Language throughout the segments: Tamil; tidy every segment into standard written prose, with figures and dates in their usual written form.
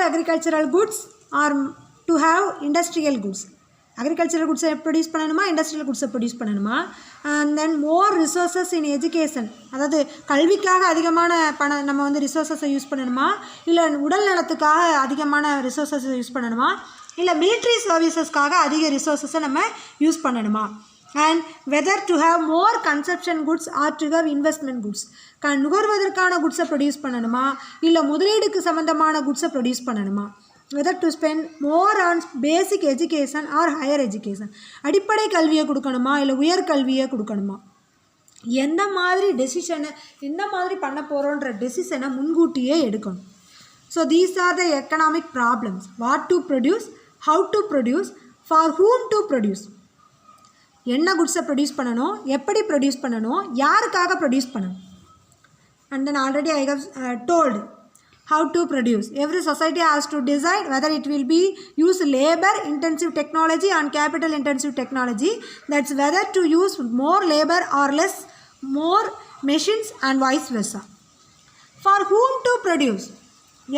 agricultural goods or to have industrial goods. Agricultural goods produce பண்ணணுமா, industrial goods produce பண்ணணுமா. And then more resources in education, அதாவது கல்விக்காக அதிகமான பணம் நம்ம வந்து ரிசோர்ஸஸை யூஸ் பண்ணணுமா, இல்லை உடல் நலத்துக்காக அதிகமான ரிசோர்ஸஸை யூஸ் பண்ணணுமா, இல்லை மிலிட்ரி சர்வீசஸ்க்காக அதிக ரிசோர்ஸஸை நம்ம யூஸ் பண்ணணுமா. And whether to have more consumption goods or to have investment goods, நுகர்வதற்கான குட்ஸை ப்ரொடியூஸ் பண்ணணுமா, இல்லை முதலீடுக்கு சம்மந்தமான குட்ஸை ப்ரொடியூஸ் பண்ணணுமா. whether to spend more on basic education or higher education, அடிப்படை கல்வியை கொடுக்கணுமா இல்லை உயர்கல்வியை கொடுக்கணுமா. எந்த மாதிரி டெசிஷனை எந்த மாதிரி பண்ண போகிறோன்ற டெசிஷனை முன்கூட்டியே எடுக்கணும். So these are the economic problems. What to produce, how to produce, for whom to produce. என்ன குட்ஸை ப்ரொடியூஸ் பண்ணணும், எப்படி ப்ரொடியூஸ் பண்ணணும், யாருக்காக ப்ரொடியூஸ் பண்ணணும். And then already I have told how to produce. Every society has to decide whether it will be use labor intensive technology and capital intensive technology. That's whether to use more labor or less, more machines and vice versa. For whom to produce?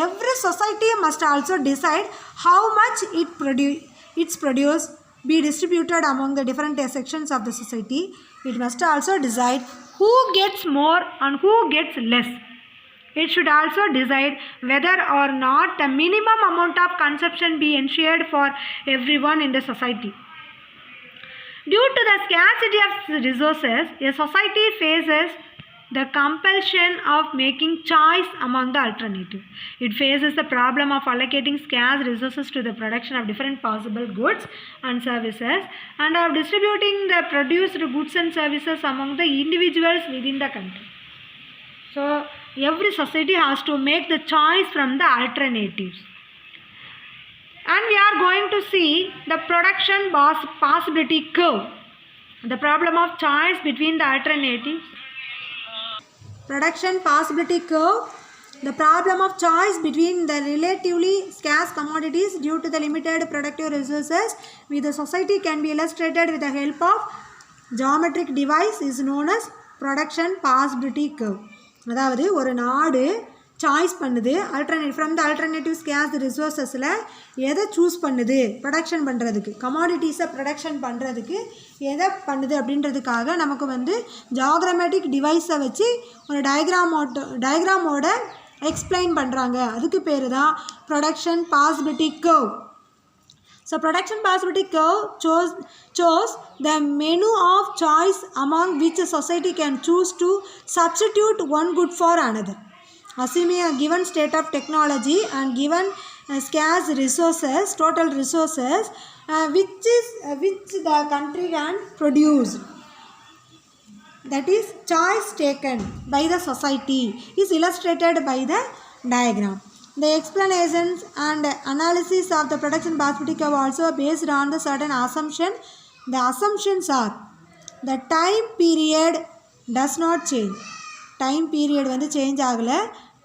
Every society must also decide how much its produce be distributed among the different sections of the society. It must also decide who gets more and who gets less. It should also decide whether or not a minimum amount of consumption be ensured for everyone in the society. Due to the scarcity of resources, a society faces the compulsion of making choice among the alternatives. It faces the problem of allocating scarce resources to the production of different possible goods and services, and of distributing the produced goods and services among the individuals within the country. So every society has to make the choice from the alternatives. And we are going to see the production possibility curve, the problem of choice between the alternatives. Production possibility curve, the problem of choice between the relatively scarce commodities due to the limited productive resources with the society can be illustrated with the help of geometric device is known as production possibility curve. அதாவது ஒரு நாடு சாய்ஸ் பண்ணுது ஃப்ரம் த ஆல்டர்னேட்டிவ் ஸ்கேர்ஸ் ரிசோர்ஸஸில் எதை சூஸ் பண்ணுது ப்ரொடக்ஷன் பண்ணுறதுக்கு, கமாடிட்டிஸை ப்ரொடக்ஷன் பண்ணுறதுக்கு எதை பண்ணுது அப்படின்றதுக்காக நமக்கு வந்து ஜியோகிராமேட்டிக் டிவைஸை வச்சு ஒரு டயக்ராமோட எக்ஸ்பிளைன் பண்ணுறாங்க. அதுக்கு பேர் தான் production possibility curve. So production possibility curve chose the menu of choice among which a society can choose to substitute one good for another. Assuming a given state of technology and given scarce resources, total resources, which the country can produce. That is choice taken by the society is illustrated by the diagram. The explanations and analysis of the production possibility curve also based on the certain assumption. The assumptions are the time period does not change. Time period வந்து சேஞ்ச் ஆகலை,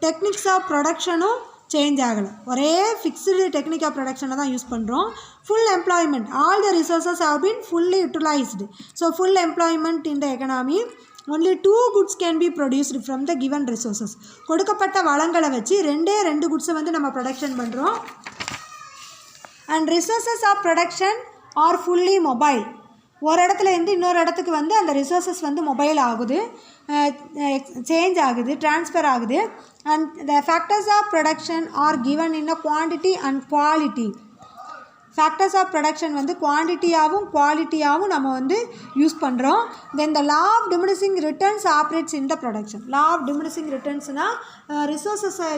டெக்னிக்ஸ் ஆஃப் ப்ரொடக்ஷனும் சேஞ்ச் ஆகலை, ஒரே ஃபிக்ஸ்டு டெக்னிக் ஆஃப் ப்ரொடக்ஷனை தான் யூஸ் பண்ணுறோம். Full employment, all the resources have been fully utilised. So full employment in the economy. only 2 goods can be produced from the given resources. கொடுக்கப்பட்ட வளங்களை வச்சு ரெண்டு குட்ஸை வந்து நம்ம ப்ரொடக்ஷன் பண்ணுறோம். And resources of production are fully mobile. ஒரு இடத்துலேருந்து இன்னொரு இடத்துக்கு வந்து அந்த ரிசோர்ஸஸ் வந்து மொபைல் ஆகுது, சேஞ்ச் ஆகுது, ட்ரான்ஸ்ஃபர் ஆகுது. And the factors of production are given in a quantity and quality. Factors of production வந்து குவான்டிட்டியாகவும் குவாலிட்டியாகவும் நம்ம வந்து யூஸ் பண்ணுறோம். Then the law of diminishing returns operates in the production. Law of diminishing ரிட்டர்ன்ஸ்னால் ரிசோர்ஸஸை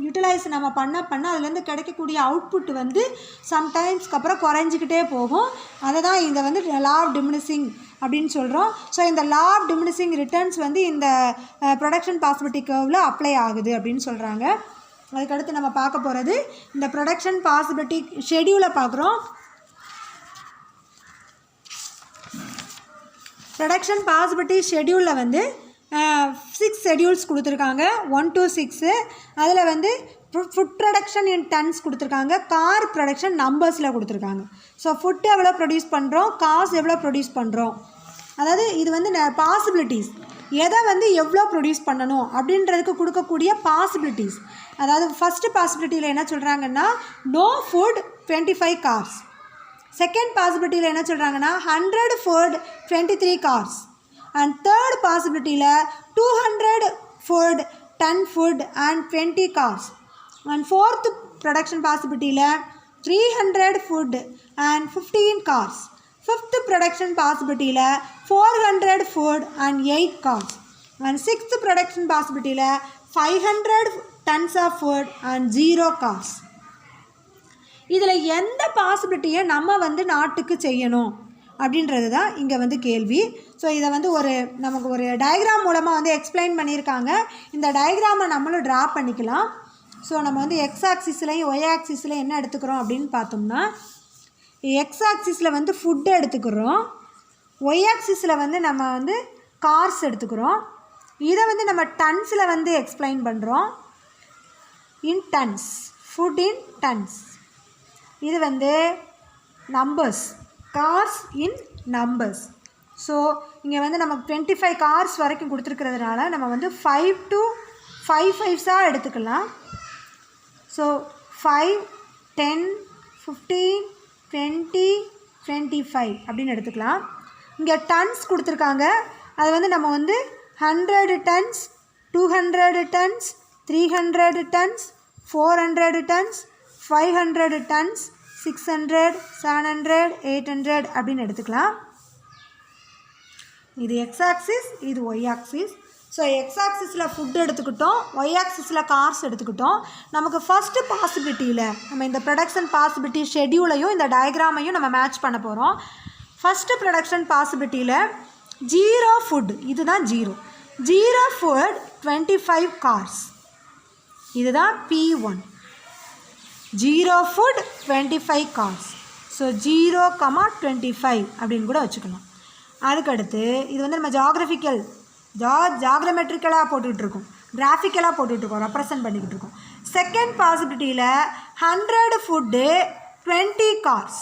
யூட்டிலைஸ் நம்ம பண்ண அதுலேருந்து கிடைக்கக்கூடிய அவுட்புட் வந்து சம்டைம்ஸ்க்கு அப்புறம் குறைஞ்சிக்கிட்டே போகும். அதை தான் இங்கே வந்து லா ஆஃப் டிமினிஷிங் அப்படின்னு சொல்கிறோம். ஸோ இந்த லா ஆஃப் டிமினிஷிங் ரிட்டர்ன்ஸ் வந்து இந்த ப்ரொடக்ஷன் பாசிபிலிட்டி கர்வில் அப்ளை ஆகுது அப்படின்னு சொல்கிறாங்க. அதுக்கடுத்து நம்ம பார்க்க போகிறது இந்த ப்ரொடக்ஷன் பாசிபிலிட்டி ஷெடியூலை பார்க்குறோம். ப்ரொடக்ஷன் பாசிபிலிட்டி ஷெடியூலில் வந்து 6 ஷெடியூல்ஸ் கொடுத்துருக்காங்க, 1 to 6. அதில் வந்து ஃபுட் ப்ரொடக்ஷன் இன் டன்ஸ் கொடுத்துருக்காங்க, கார் ப்ரொடக்ஷன் நம்பர்ஸில் கொடுத்துருக்காங்க. ஸோ ஃபுட் எவ்வளோ ப்ரொடியூஸ் பண்ணுறோம், காசு எவ்வளோ ப்ரொடியூஸ் பண்ணுறோம், அதாவது இது வந்து பாசிபிலிட்டிஸ். எதை வந்து எவ்வளோ ப்ரொடியூஸ் பண்ணணும் அப்படின்றதுக்கு கொடுக்கக்கூடிய பாசிபிலிட்டிஸ். அதாவது ஃபஸ்ட்டு பாசிபிலிட்டியில் என்ன சொல்கிறாங்கன்னா நோ ஃபுட் 25 cars. செகண்ட் பாசிபிலிட்டியில் என்ன சொல்கிறாங்கன்னா 100 food 23 cars. அண்ட் தேர்ட் பாசிபிலிட்டியில் 200 food 10 food and 20 cars. அண்ட் ஃபோர்த் ப்ரொடக்ஷன் பாசிபிலிட்டியில் 300 food and 15 cars. Fifth production பாசிபிலிட்டியில் 400 food and 8 cars. And sixth production பாசிபிலிட்டியில் 500 tons of food and 0 cars. இதில் எந்த பாசிபிலிட்டியை நம்ம வந்து நாட்டுக்கு செய்யணும் அப்படின்றது தான் இங்கே வந்து கேள்வி. ஸோ இதை வந்து நமக்கு ஒரு டயக்ராம் மூலமாக வந்து எக்ஸ்பிளைன் பண்ணியிருக்காங்க. இந்த டயக்ராமை நம்மளும் ட்ரா பண்ணிக்கலாம். ஸோ நம்ம வந்து எக்ஸ் ஆக்சிஸ்லையும் ஒய் ஆக்சிஸ்லையும் என்ன எடுத்துக்கிறோம் அப்படின்னு பார்த்தோம்னா, எக்ஸ் ஆக்சிஸில் வந்து ஃபுட்டு எடுத்துக்கிறோம், ஒய் ஆக்சிஸில் வந்து நம்ம வந்து கார்ஸ் எடுத்துக்கிறோம். இதை வந்து நம்ம டன்ஸில் வந்து எக்ஸ்பிளைன் பண்ணுறோம். இன் டன்ஸ், ஃபுட் இன் டன்ஸ். இது வந்து நம்பர்ஸ், கார்ஸ் இன் நம்பர்ஸ். ஸோ இங்கே வந்து நமக்கு 25 cars வரைக்கும் கொடுத்துருக்கிறதுனால நம்ம வந்து 5 to 5 5s எடுத்துக்கலாம். ஸோ 5, 10, 15, 20, 25 அப்படின்னு எடுத்துக்கலாம். இங்கே டன்ஸ் கொடுத்துருக்காங்க. அது வந்து நம்ம வந்து 100 tons, 200 tons, 300 tons, 400 tons, 500 tons, 600, 700, 800 அப்படின்னு எடுத்துக்கலாம். இது எக்ஸ் ஆக்சிஸ், இது ஒய் ஆக்சிஸ். ஸோ எக்ஸ் ஆக்சிஸில் ஃபுட் எடுத்துக்கிட்டோம், ஒய் ஆக்சிஸில் கார்ஸ் எடுத்துக்கிட்டோம். நமக்கு ஃபஸ்ட்டு பாசிபிலிட்டியில் நம்ம இந்த ப்ரொடக்ஷன் பாசிபிலிட்டி ஷெட்யூலையும் இந்த டயக்ராமையும் நம்ம மேட்ச் பண்ண போகிறோம். ஃபஸ்ட்டு ப்ரொடக்ஷன் பாசிபிலிட்டியில் 0 ஃபுட், இதுதான் 0 ஃபுட் 25 cars. இதுதான் P1. 0 food 25 cars. ஸோ 0,25 அப்படின்னு கூட வச்சுக்கலாம். அதுக்கடுத்து இது வந்து நம்ம ஜாகிரமெட்ரிக்கலாக போட்டுக்கிட்டுருக்கோம், கிராஃபிக்கலாக போட்டுக்கிட்டுருக்கோம், ரெப்ரசன்ட் பண்ணிக்கிட்டு இருக்கோம். Second பாசிபிலிட்டியில் 100 food 20 cars.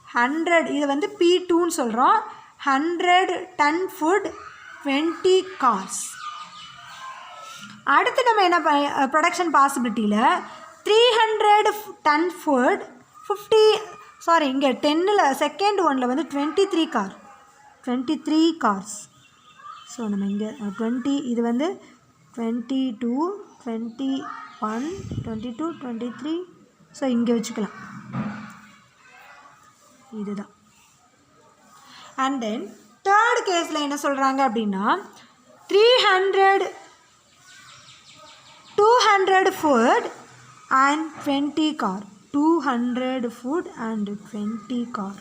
100, இது வந்து P2ன்னு சொல்கிறோம். 100 ton food 20 cars. அடுத்து நம்ம என்ன ப்ரொடக்ஷன் பாசிபிலிட்டியில் 300 ton food 50, சாரி இங்கே 10ல் செகண்ட் ஒனில் வந்து 23 cars. ஸோ நம்ம இங்கே 20, இது வந்து 22, 21, 22, 23. ஸோ இங்கே வச்சுக்கலாம். இதுதான். அண்ட் தென் தேர்ட் கேஸில் என்ன சொல்கிறாங்க அப்படின்னா 200 food and 20 car. 200 food and 20 car.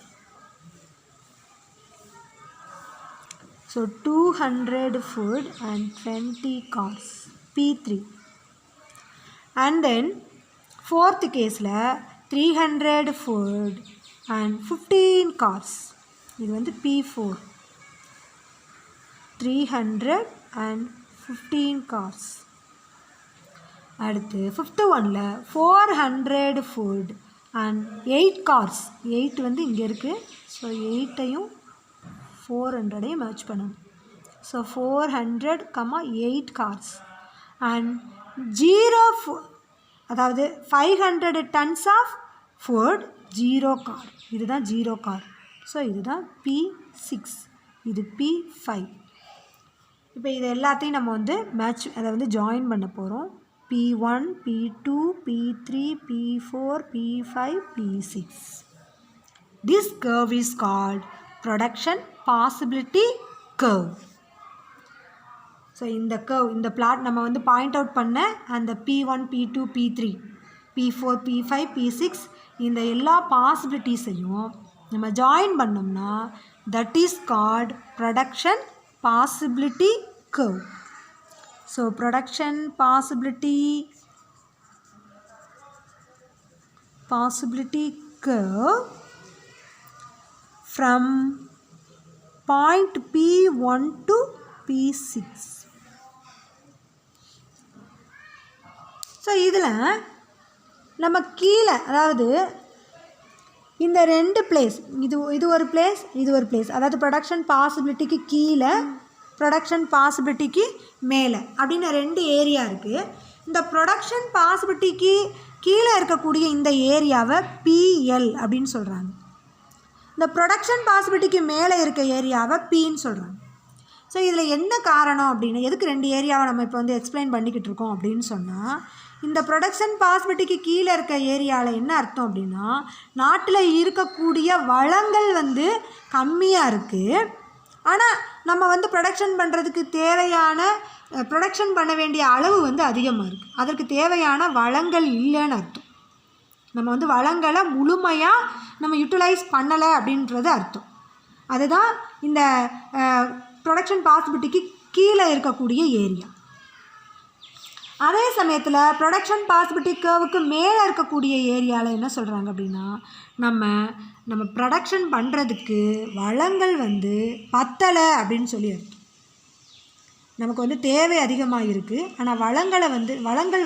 So 200 food and 20 cars. P3. And then fourth caseல 300 food and 15 cars. இது வந்து P4. 300 and 15 cars. அடுத்து ஃபிஃப்த்து ஒனில் 400 food and 8 cars. 8 வந்து இங்கே இருக்குது. ஸோ 8ஐயும் 400ஐயும் மேட்ச் பண்ணணும். ஸோ 400, 8 cars and 0 அதாவது 500 tons of food 0 car. இதுதான் 0 car. ஸோ இதுதான் P6, இது P5. இப்போ இது எல்லாத்தையும் நம்ம வந்து மேட்ச், அதை வந்து ஜாயின் பண்ண போகிறோம். P1, P2, P3, P4, P5, P6. This curve is called production possibility curve. So இந்த கர்வ், இந்த பிளாட் நம்ம வந்து பாயிண்ட் அவுட் பண்ண அந்த P1, P2, P3, P4, P5, P6 இந்த எல்லா பாசிபிலிட்டிஸையும் நம்ம ஜாயின் பண்ணோம்னா that is called production possibility curve. So production possibility curve from point P1 to P6. So இதில் நம்ம கீழே, அதாவது இந்த ரெண்டு பிளேஸ், இது ஒரு பிளேஸ், இது ஒரு பிளேஸ், அதாவது ப்ரொடக்ஷன் பாசிபிலிட்டிக்கு கீழே ப்ரொடக்ஷன் பாசிபிலிட்டிக்கு மேலே அப்படின்னு 2 ஏரியா இருக்குது. இந்த ப்ரொடக்ஷன் பாசிபிலிட்டிக்கு கீழே இருக்கக்கூடிய இந்த ஏரியாவை PL அப்படின்னு சொல்கிறாங்க. இந்த ப்ரொடக்ஷன் பாசிபிலிட்டிக்கு மேலே இருக்க ஏரியாவை Pன்னு சொல்கிறாங்க. ஸோ இதில் என்ன காரணம் அப்படின்னா, எதுக்கு 2 ஏரியாவை நம்ம இப்போ வந்து எக்ஸ்பிளைன் பண்ணிக்கிட்டு இருக்கோம் அப்படின்னு சொன்னால், இந்த ப்ரொடக்ஷன் பாசிபிலிட்டிக்கு கீழே இருக்க ஏரியாவில் என்ன அர்த்தம் அப்படின்னா, நாட்டில் இருக்கக்கூடிய வளங்கள் வந்து கம்மியாக இருக்குது. ஆனால் நம்ம வந்து ப்ரொடக்ஷன் பண்ணுறதுக்கு தேவையான ப்ரொடக்ஷன் பண்ண வேண்டிய அளவு வந்து அதிகமாக இருக்குது. அதற்கு தேவையான வளங்கள் இல்லைன்னு அர்த்தம். நம்ம வந்து வளங்களை முழுமையாக நம்ம யூட்டிலைஸ் பண்ணலை அப்படின்றது அர்த்தம். அதுதான் இந்த ப்ரொடக்ஷன் பாசிபிலிட்டிக்கு கீழே இருக்கக்கூடிய ஏரியா. அதே சமயத்தில் ப்ரொடக்ஷன் பாசிபிலிட்டி கர்வுக்கு மேலே இருக்கக்கூடிய ஏரியாவில் என்ன சொல்கிறாங்க அப்படின்னா, நம்ம ப்ரொடக்ஷன் பண்ணுறதுக்கு வளங்கள் வந்து பத்தலை அப்படின்னு சொல்லி அர்த்தம். நமக்கு வந்து தேவை அதிகமாக இருக்குது, ஆனால் வளங்கள்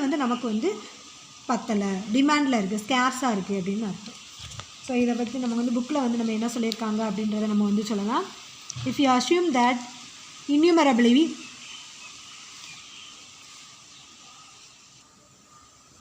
வந்து நமக்கு வந்து பத்தலை, டிமாண்டில் இருக்குது, ஸ்கேர்ஸாக இருக்குது அப்படின்னு அர்த்தம். ஸோ இதை பற்றி நம்ம வந்து புக்கில் வந்து நம்ம என்ன சொல்லியிருக்காங்க அப்படின்றத நம்ம வந்து சொல்லலாம். If you assume that innumerably